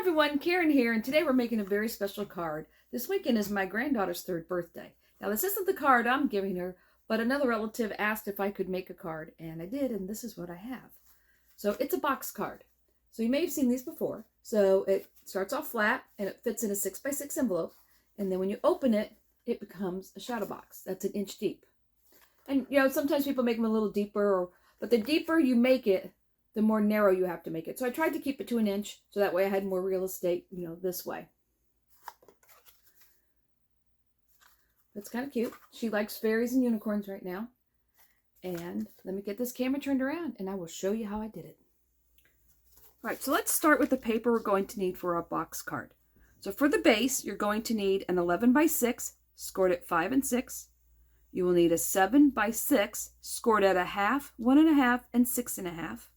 everyone, Karen here, and today we're making a very special card. This weekend is my granddaughter's 3rd birthday. Now this isn't the card I'm giving her, but another relative asked if I could make a card, and I did, and this is what I have. So it's a box card. So you may have seen these before. So it starts off flat, and it fits in a 6x6 envelope, and then when you open it, it becomes a shadow box. That's an inch deep. And you know, sometimes people make them a little deeper, but the deeper you make it, the more narrow you have to make it. So I tried to keep it to an inch, so that way I had more real estate, you know, this way. That's kind of cute. She likes fairies and unicorns right now. And let me get this camera turned around, and I will show you how I did it. All right, so let's start with the paper we're going to need for our box card. So for the base, you're going to need an 11x6, scored at 5 and 6. You will need a 7x6, scored at 1/2, 1.5, and 6.5.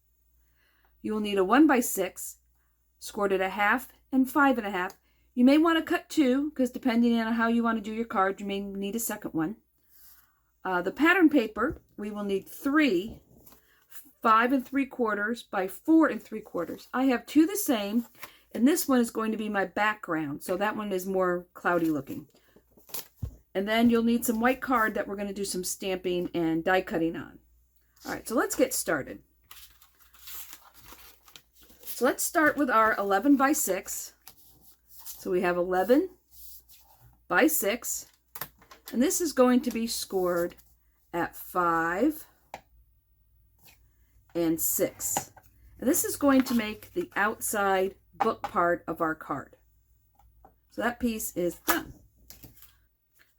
You will need a 1x6, scored at 1/2 and 5.5. You may want to cut 2, because depending on how you want to do your card, you may need a second one. The pattern paper, we will need 3 5 3/4 by 4 3/4. I have 2 the same, and this one is going to be my background, so that one is more cloudy looking. And then you'll need some white card that we're going to do some stamping and die cutting on. All right, so let's get started. So let's start with our 11x6. So we have 11x6, and this is going to be scored at 5 and 6. And this is going to make the outside book part of our card. So that piece is done.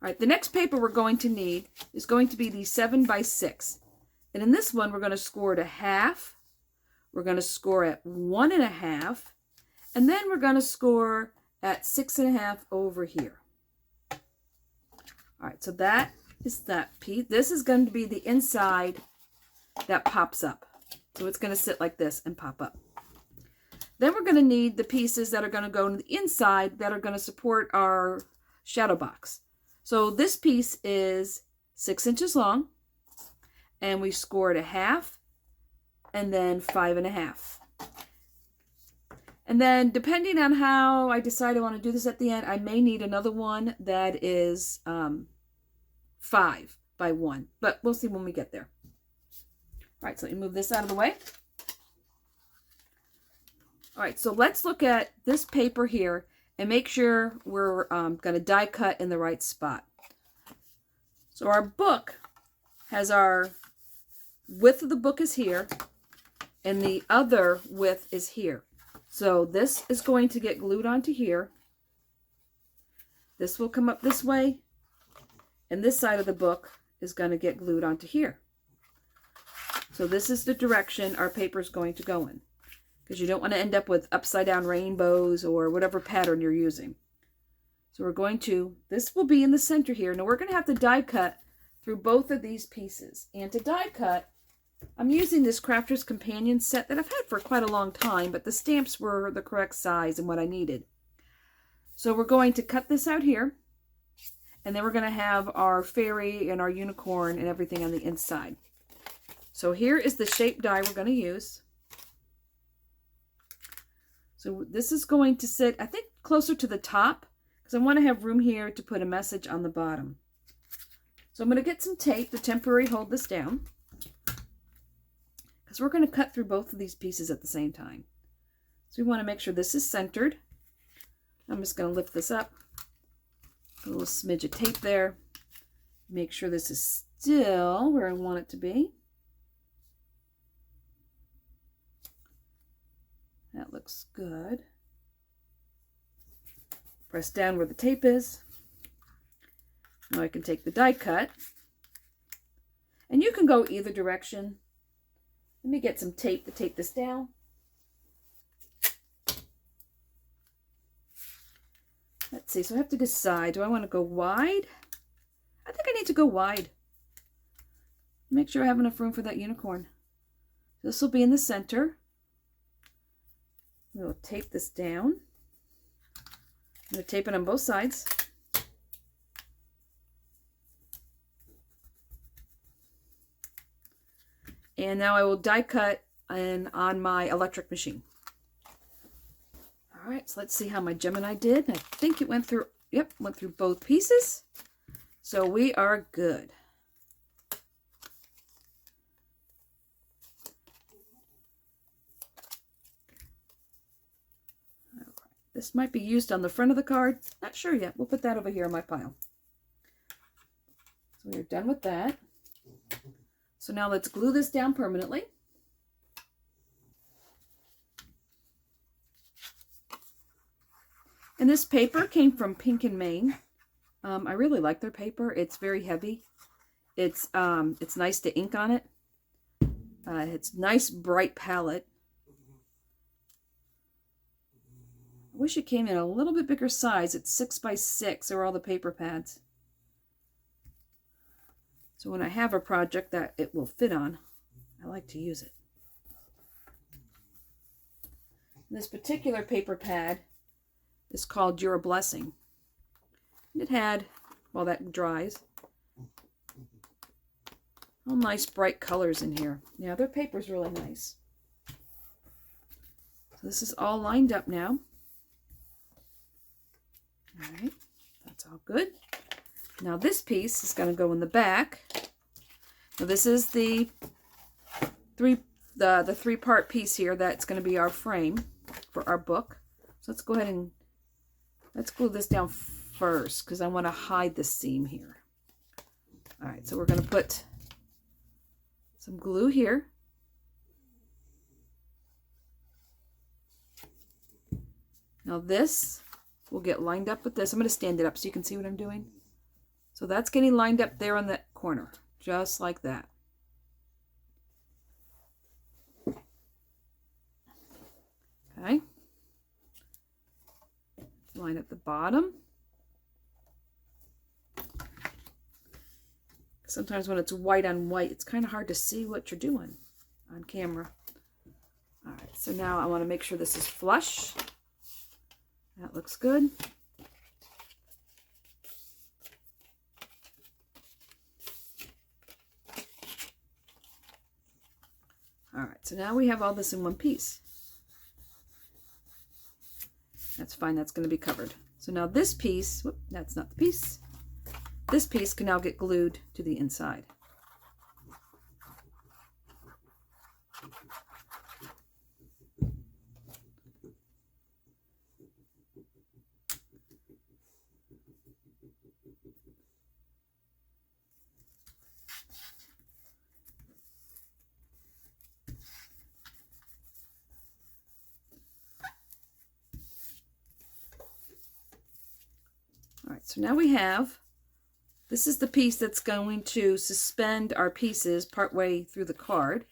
All right, the next paper we're going to need is going to be the 7x6. And in this one, we're going to score at 1/2. We're going to score at 1.5. And then we're going to score at 6.5 over here. All right, so that is that piece. This is going to be the inside that pops up. So it's going to sit like this and pop up. Then we're going to need the pieces that are going to go on the inside that are going to support our shadow box. So this piece is 6 inches long, and we scored 1/2 and then 5.5. And then depending on how I decide I want to do this at the end, I may need another one that is 5 by 1, but we'll see when we get there. All right, so let me move this out of the way. All right, so let's look at this paper here and make sure we're going to die cut in the right spot. So our book has our width of the book is here, and the other width is here. So this is going to get glued onto here. This will come up this way, and this side of the book is going to get glued onto here. So this is the direction our paper is going to go in, because you don't want to end up with upside down rainbows or whatever pattern you're using. So we're going to, this will be in the center here. Now we're going to have to die cut through both of these pieces. And to die cut, I'm using this Crafter's Companion set that I've had for quite a long time, but the stamps were the correct size and what I needed. So we're going to cut this out here, and then we're going to have our fairy and our unicorn and everything on the inside. So here is the shape die we're going to use. So this is going to sit, I think, closer to the top, because I want to have room here to put a message on the bottom. So I'm going to get some tape to temporarily hold this down, because we're going to cut through both of these pieces at the same time. So we want to make sure this is centered. I'm just going to lift this up, put a little smidge of tape there, make sure this is still where I want it to be. That looks good. Press down where the tape is. Now I can take the die cut. And you can go either direction. Let me get some tape to tape this down. Let's see, so I have to decide, do I want to go wide? I think I need to go wide. Make sure I have enough room for that unicorn. This will be in the center. We'll tape this down. I'm going to tape it on both sides. And now I will die cut on my electric machine. All right, right, so let's see how my Gemini did. I think it went through, yep, went through both pieces. So we are good. This might be used on the front of the card. Not sure yet. We'll put that over here in my pile. So we're done with that. So now let's glue this down permanently. And this paper came from Pink and Maine. I really like their paper. It's very heavy. It's nice to ink on it. It's nice bright palette. I wish it came in a little bit bigger size. It's 6 by 6 are all the paper pads. So when I have a project that it will fit on, I like to use it. And this particular paper pad is called You're a Blessing. And it had, while that dries, all nice bright colors in here. Yeah, their paper's really nice. So this is all lined up now. All right, that's all good. Now this piece is going to go in the back. Now this is the three-part piece here that's going to be our frame for our book. So let's go ahead and let's glue this down first because I want to hide the seam here. All right, so we're going to put some glue here. Now this will get lined up with this. I'm going to stand it up so you can see what I'm doing. So that's getting lined up there on that corner, just like that. Okay. Line up the bottom. Sometimes when it's white on white, it's kind of hard to see what you're doing on camera. All right, so now I want to make sure this is flush. That looks good. All right, so now we have all this in one piece. That's fine, that's going to be covered. So now this piece, whoop, that's not the piece. This piece can now get glued to the inside. All right, so now we have, this is the piece that's going to suspend our pieces partway through the card.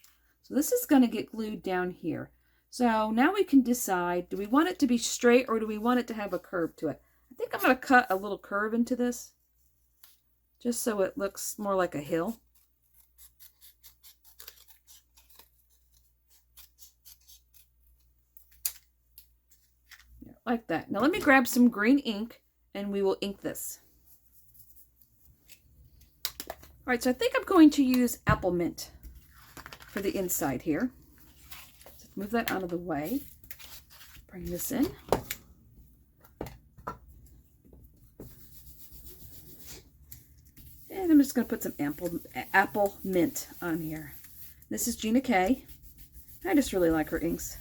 So this is going to get glued down here. So now we can decide, do we want it to be straight or do we want it to have a curve to it? I think I'm going to cut a little curve into this, just so it looks more like a hill. Yeah, like that. Now let me grab some green ink and we will ink this. All right, so I think I'm going to use applemint for the inside here. Just move that out of the way. Bring this in. And I'm just going to put some apple mint on here. This is Gina K. I just really like her inks.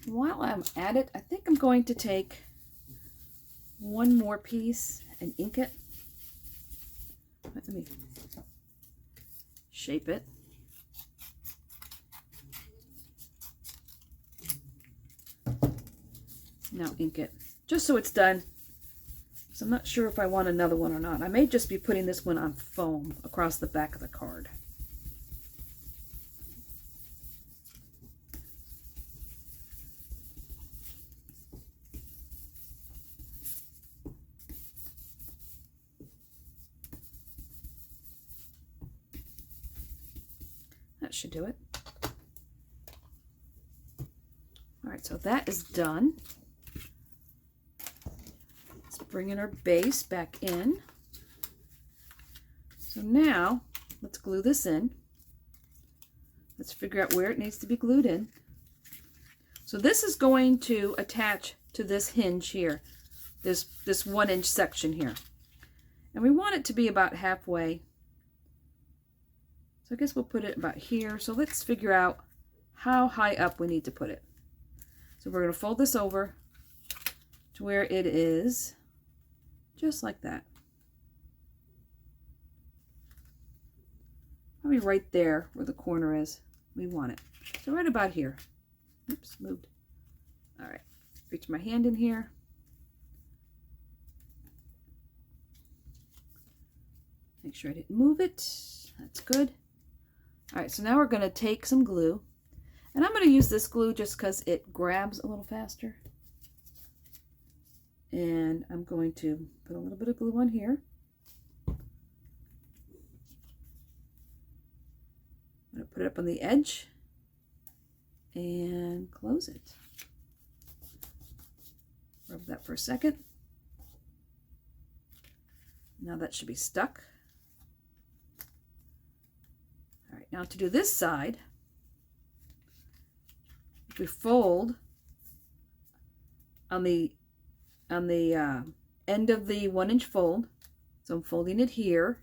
While I'm at it, I think I'm going to take one more piece and ink it. Let me shape it. Now ink it, just so it's done. So I'm not sure if I want another one or not. I may just be putting this one on foam across the back of the card. that should do it. All right, so that is done. Let's bring in our base back in. So now let's glue this in. Let's figure out where it needs to be glued in. So this is going to attach to this hinge here, this 1-inch section here. And we want it to be about halfway. So I guess we'll put it about here. So let's figure out how high up we need to put it. So we're going to fold this over to where it is just like that. Probably right there where the corner is. We want it. So right about here. Oops, moved. All right, reach my hand in here. Make sure I didn't move it. That's good. All right, so now we're going to take some glue. And I'm going to use this glue just because it grabs a little faster. And I'm going to put a little bit of glue on here. I'm going to put it up on the edge and close it. Rub that for a second. Now that should be stuck. All right, now to do this side, if we fold on the end of the 1-inch fold, so I'm folding it here,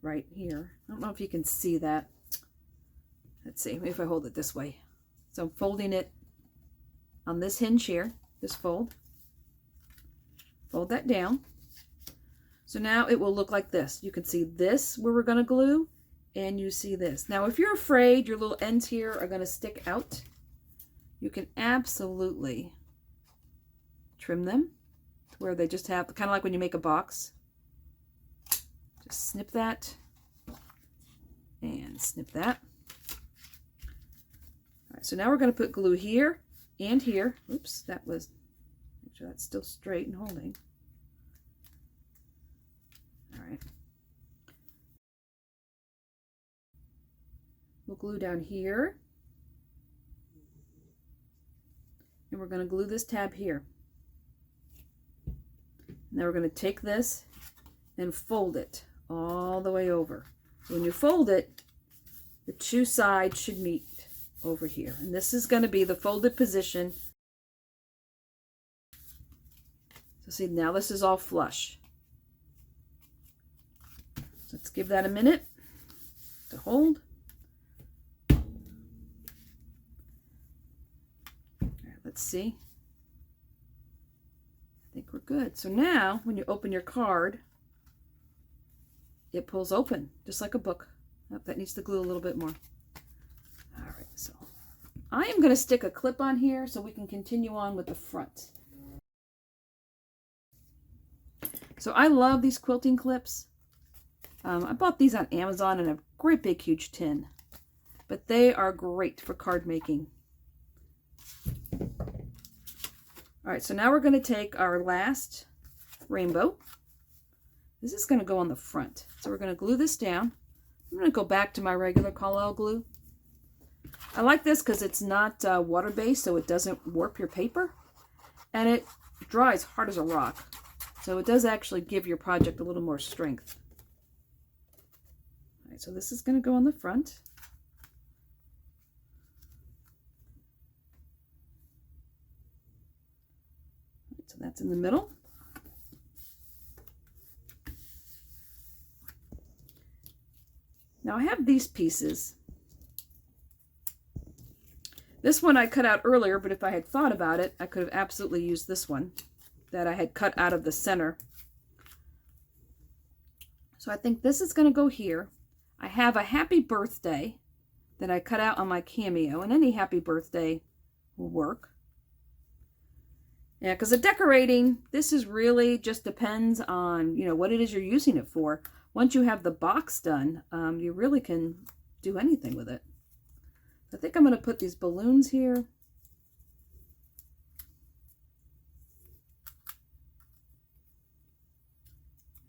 right here. I don't know if you can see that. Let's see, maybe if I hold it this way. So I'm folding it on this hinge here, this fold. Fold that down. So now it will look like this. You can see this where we're going to glue, and you see this. Now if you're afraid your little ends here are going to stick out, you can absolutely trim them to where they just have, kind of like when you make a box. Just snip that and snip that. All right, so now we're going to put glue here and here. Oops, that was, make sure that's still straight and holding. All right. We'll glue down here. And we're going to glue this tab here. Now we're going to take this and fold it all the way over. So when you fold it, the two sides should meet over here. And this is going to be the folded position. So see, now this is all flush. Let's give that a minute to hold. All right, let's see. I think we're good. So now when you open your card, it pulls open just like a book. Oh, that needs to glue a little bit more. All right, so I am going to stick a clip on here so we can continue on with the front. So I love these quilting clips. I bought these on Amazon in a great big huge tin, but they are great for card making. All right, so now we're going to take our last rainbow. This is going to go on the front. So we're going to glue this down. I'm going to go back to my regular Collel glue. I like this because it's not water-based, so it doesn't warp your paper, and it dries hard as a rock. So it does actually give your project a little more strength. All right, so this is going to go on the front. So that's in the middle. Now I have these pieces. This one I cut out earlier, but if I had thought about it, I could have absolutely used this one that I had cut out of the center. So I think this is going to go here. I have a happy birthday that I cut out on my Cameo, and any happy birthday will work. Yeah, because the decorating, this is really just depends on, you know, what it is you're using it for. Once you have the box done, you really can do anything with it. I think I'm going to put these balloons here.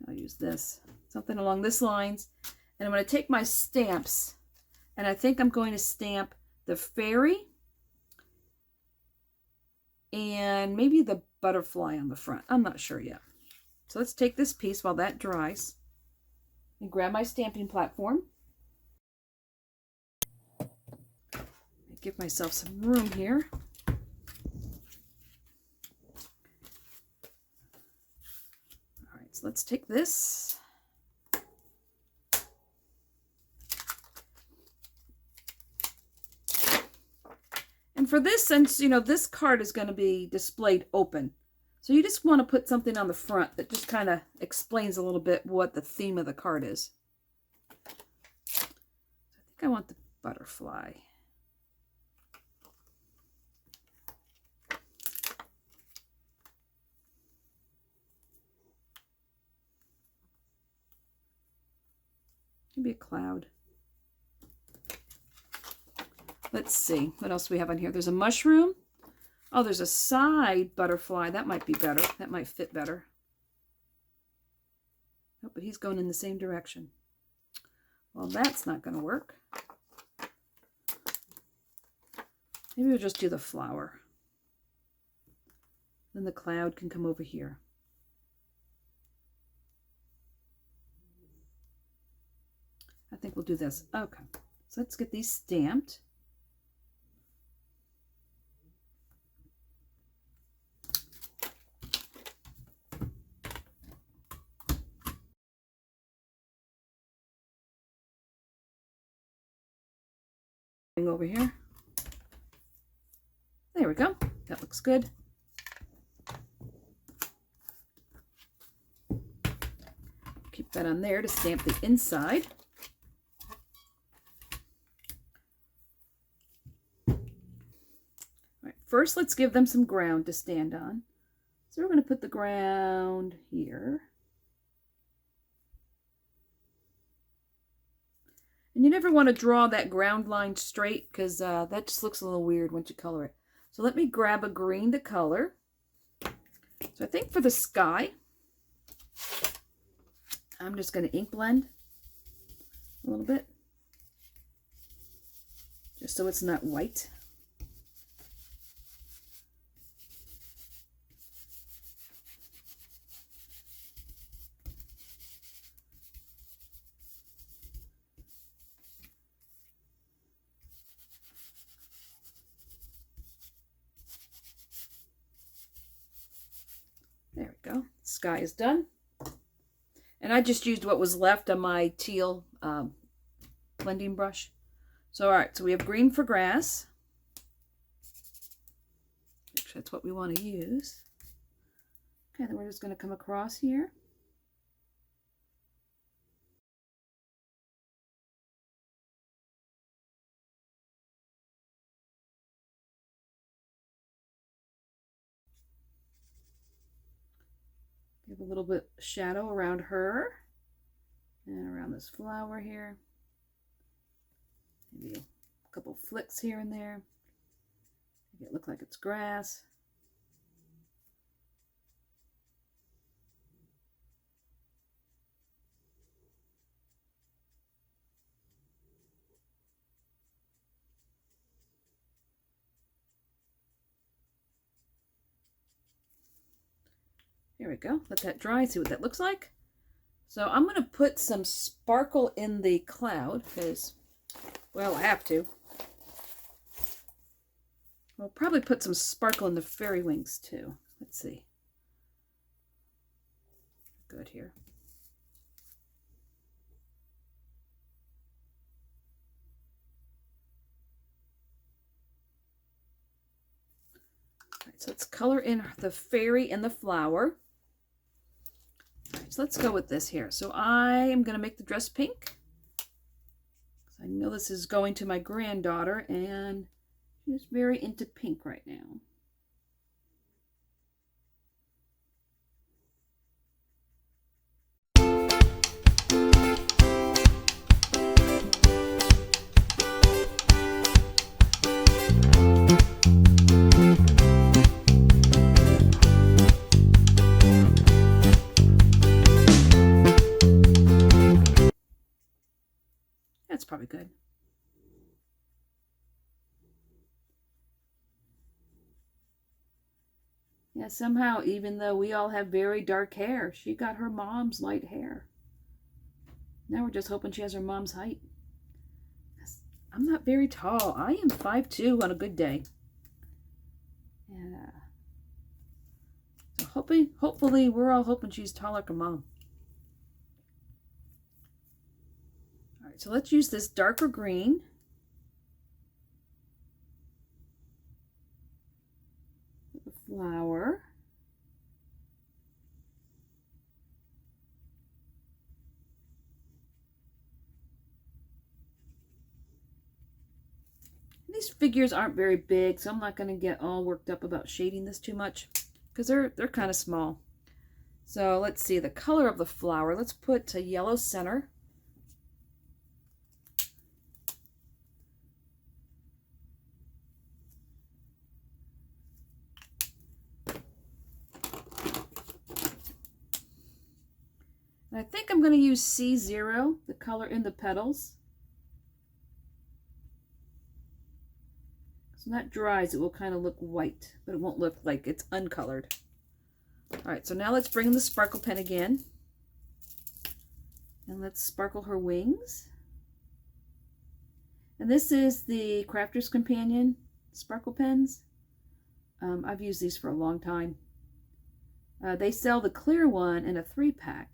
I'll use this, something along this lines. And I'm going to take my stamps, and I think I'm going to stamp the fairy and maybe the butterfly on the front. I'm not sure yet. So let's take this piece while that dries and grab my stamping platform. Give myself some room here. All right, so let's take this. And for this, since, you know, this card is going to be displayed open, so you just want to put something on the front that just kind of explains a little bit what the theme of the card is. So I think I want the butterfly. Maybe a cloud. Let's see. What else do we have on here? There's a mushroom. Oh, there's a side butterfly. That might be better. That might fit better. Oh, but he's going in the same direction. Well, that's not going to work. Maybe we'll just do the flower. Then the cloud can come over here. I think we'll do this. Okay, so let's get these stamped. Over here. There we go. That looks good. Keep that on there to stamp the inside. First, let's give them some ground to stand on. So we're going to put the ground here. And you never want to draw that ground line straight because that just looks a little weird once you color it. So let me grab a green to color. So I think for the sky, I'm just going to ink blend a little bit, just so it's not white. There we go. Sky is done. And I just used what was left on my teal blending brush. So, all right, so we have green for grass. Make sure that's what we want to use. Okay, then we're just going to come across here. Give a little bit of shadow around her and around this flower here. Maybe a couple flicks here and there. Make it look like it's grass. There we go. Let that dry, see what that looks like. So I'm going to put some sparkle in the cloud because, well, I have to. We'll probably put some sparkle in the fairy wings too. Let's see. Good here. All right, so let's color in the fairy and the flower. All right, so let's go with this here. So I am going to make the dress pink. I know this is going to my granddaughter, and she's very into pink right now. probably good. Yeah, somehow, even though we all have very dark hair, she got her mom's light hair. Now we're just hoping she has her mom's height. I'm not very tall. I am 5'2" on a good day. Yeah. So hopefully, we're all hoping she's taller than Mom. All right, so let's use this darker green. The flower. These figures aren't very big, so I'm not going to get all worked up about shading this too much because they're kind of small. So let's see the color of the flower. Let's put a yellow center. And I think I'm going to use C0, the color in the petals. So when that dries, it will kind of look white, but it won't look like it's uncolored. All right, so now let's bring in the sparkle pen again. And let's sparkle her wings. And this is the Crafter's Companion sparkle pens. I've used these for a long time. They sell the clear one in a 3-pack.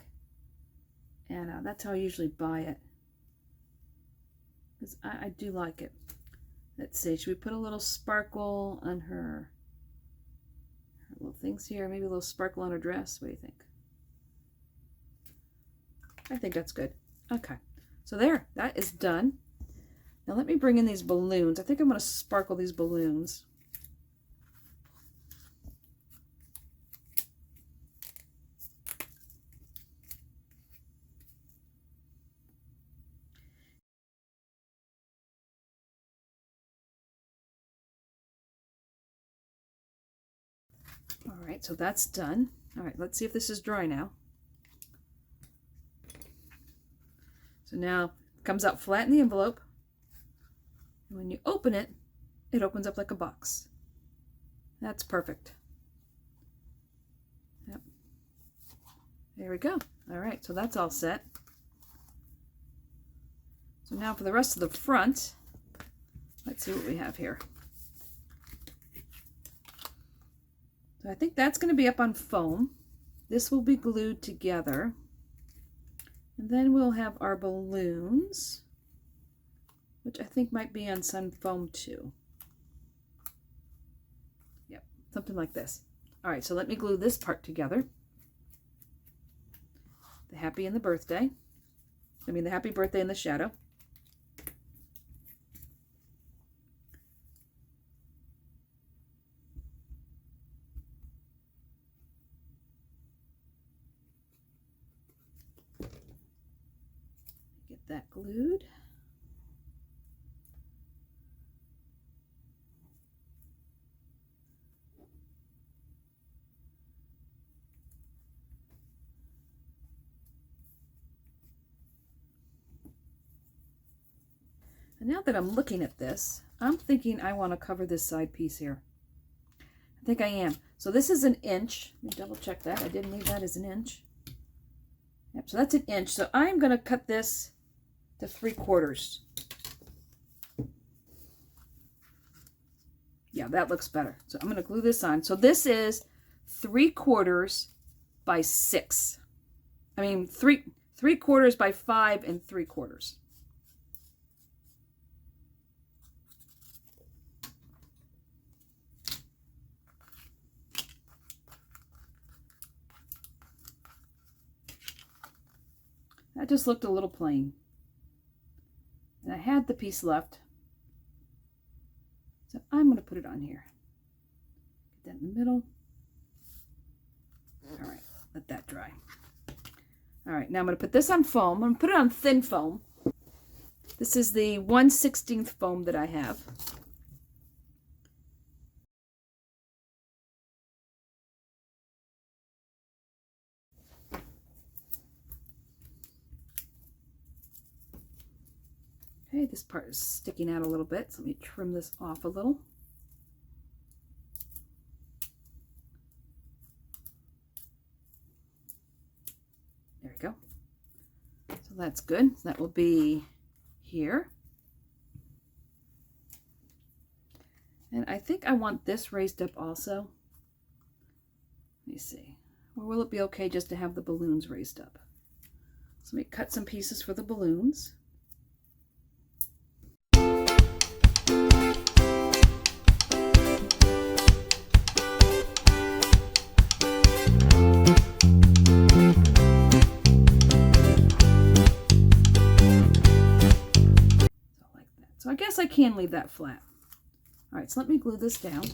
And that's how I usually buy it. Because I do like it. Let's see, should we put a little sparkle on her little things here? Maybe a little sparkle on her dress. What do you think? I think that's good. Okay, so there, that is done. Now let me bring in these balloons. I think I'm going to sparkle these balloons. All right, so that's done. All right, let's see if this is dry now. So now it comes out flat in the envelope. And when you open it, it opens up like a box. That's perfect. Yep. There we go. All right, so that's all set. So now for the rest of the front, let's see what we have here. So I think that's going to be up on foam. This will be glued together. And then we'll have our balloons, which I think might be on some foam too. Yep, something like this. All right, so let me glue this part together. The happy and the birthday. I mean the happy birthday and the shadow. Get that glued. And now that I'm looking at this, I'm thinking I want to cover this side piece here. I think I am. So this is 1 inch. Let me double check that. I didn't leave that as 1 inch. Yep, so that's 1 inch. So I'm going to cut this to 3/4. Yeah, that looks better. So I'm going to glue this on. So this is 3/4 by 6. I mean, 3/4 by 5 3/4. That just looked a little plain. And I had the piece left. So I'm going to put it on here. Get that in the middle. All right, let that dry. All right, now I'm going to put this on foam. I'm going to put it on thin foam. This is the 1/16 foam that I have. Okay, this part is sticking out a little bit, so let me trim this off a little. There we go. So that's good. That will be here. And I think I want this raised up also. Let me see. Or will it be okay just to have the balloons raised up? So let me cut some pieces for the balloons. So I guess I can leave that flat. All right, so let me glue this down.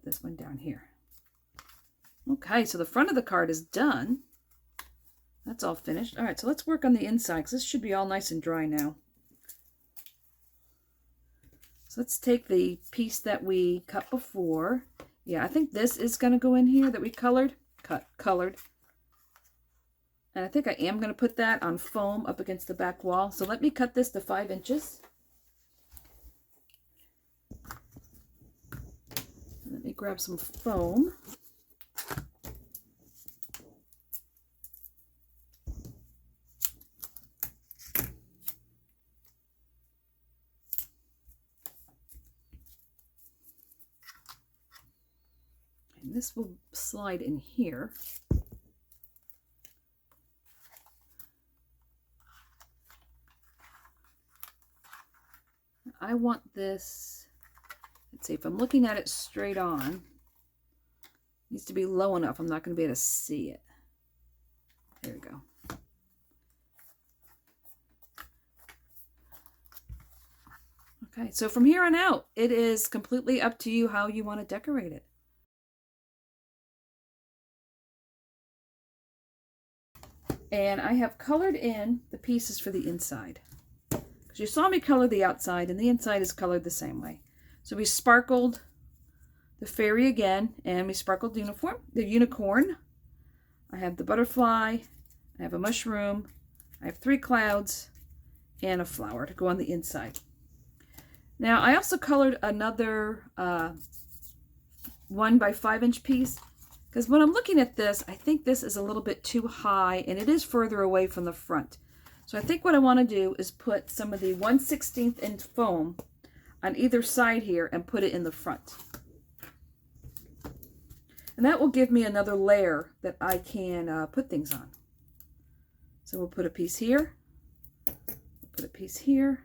This one down here. Okay, so the front of the card is done. That's all finished. All right, so let's work on the inside because this should be all nice and dry now. So let's take the piece that we cut before. Yeah, I think this is going to go in here that we colored. Colored. And I think I am going to put that on foam up against the back wall. So let me cut this to 5 inches. Let me grab some foam. And this will slide in here. I want this. Let's see, if I'm looking at it straight on, it needs to be low enough. I'm not going to be able to see it. There we go. Okay, so from here on out, it is completely up to you how you want to decorate it. And I have colored in the pieces for the inside. Because you saw me color the outside, and the inside is colored the same way. So we sparkled the fairy again, and we sparkled the unicorn. I have the butterfly, I have a mushroom, I have 3 clouds, and a flower to go on the inside. Now I also colored another 1 by 5 inch piece, because when I'm looking at this, I think this is a little bit too high, and it is further away from the front. So I think what I want to do is put some of the 1/16 inch foam on either side here and put it in the front. And that will give me another layer that I can put things on. So we'll put a piece here, we'll put a piece here.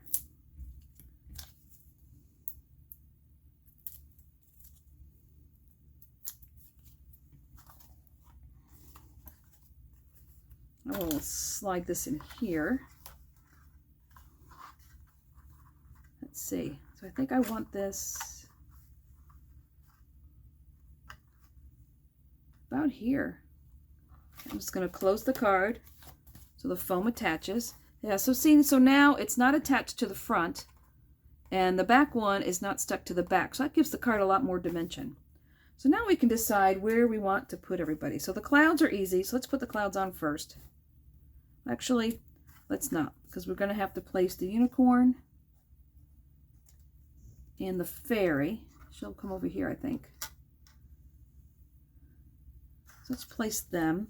I will slide this in here. Let's see. So I think I want this about here. I'm just going to close the card so the foam attaches. Yeah, so see, so now it's not attached to the front, and the back one is not stuck to the back. So that gives the card a lot more dimension. So now we can decide where we want to put everybody. So the clouds are easy, so let's put the clouds on first. Actually, let's not, because we're going to have to place the unicorn and the fairy. She'll come over here, I think. So let's place them.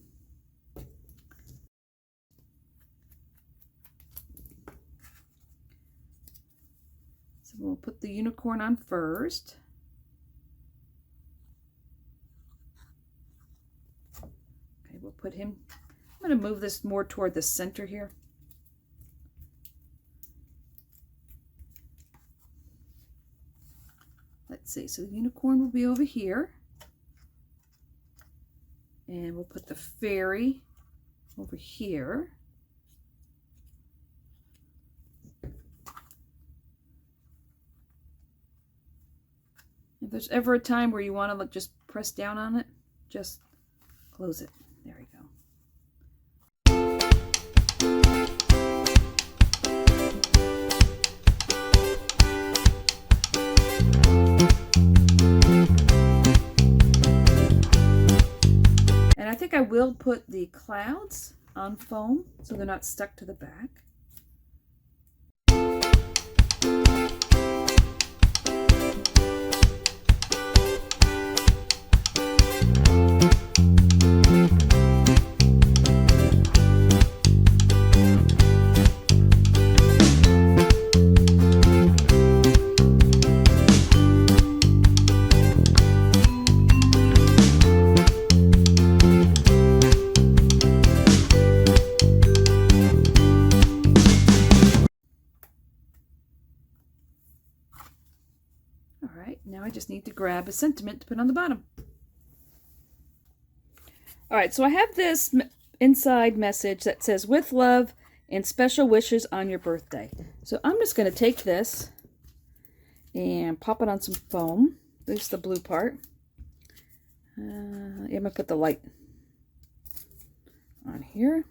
So we'll put the unicorn on first. Okay, we'll put him. I'm going to move this more toward the center here. Let's see, so the unicorn will be over here. And we'll put the fairy over here. If there's ever a time where you want to like just press down on it, just close it. There we go. And I think I will put the clouds on foam so they're not stuck to the back. Now I just need to grab a sentiment to put on the bottom. All right, so I have this inside message that says, with love and special wishes on your birthday. So I'm just going to take this and pop it on some foam. There's the blue part. I'm going to put the light on here.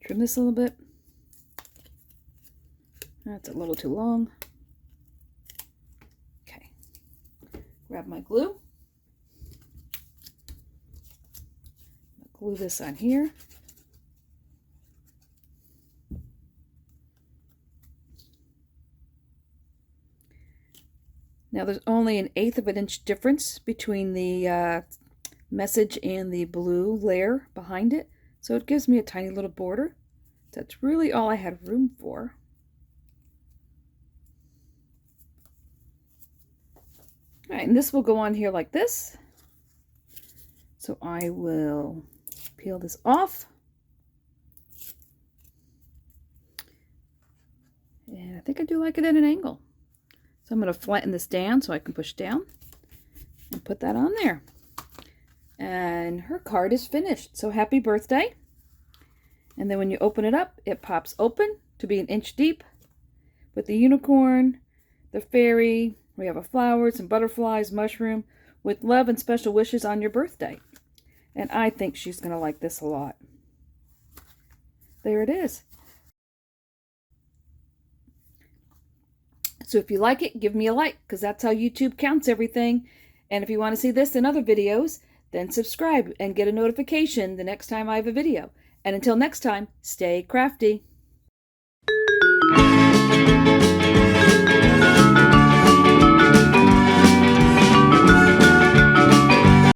Trim this a little bit. That's a little too long. Okay. Grab my glue. Glue this on here. Now there's only 1/8 of an inch difference between the message and the blue layer behind it. So it gives me a tiny little border. That's really all I had room for. All right, and this will go on here like this. So I will peel this off. And I think I do like it at an angle. So I'm going to flatten this down so I can push down and put that on there. And her card is finished. So happy birthday. And then when you open it up, it pops open to be 1 inch deep with the unicorn, the fairy. We have a flower, some butterflies, mushroom, with love and special wishes on your birthday. And I think she's going to like this a lot. There it is. So if you like it, give me a like, because that's how YouTube counts everything. And if you want to see this and other videos, then subscribe and get a notification the next time I have a video. And until next time, stay crafty.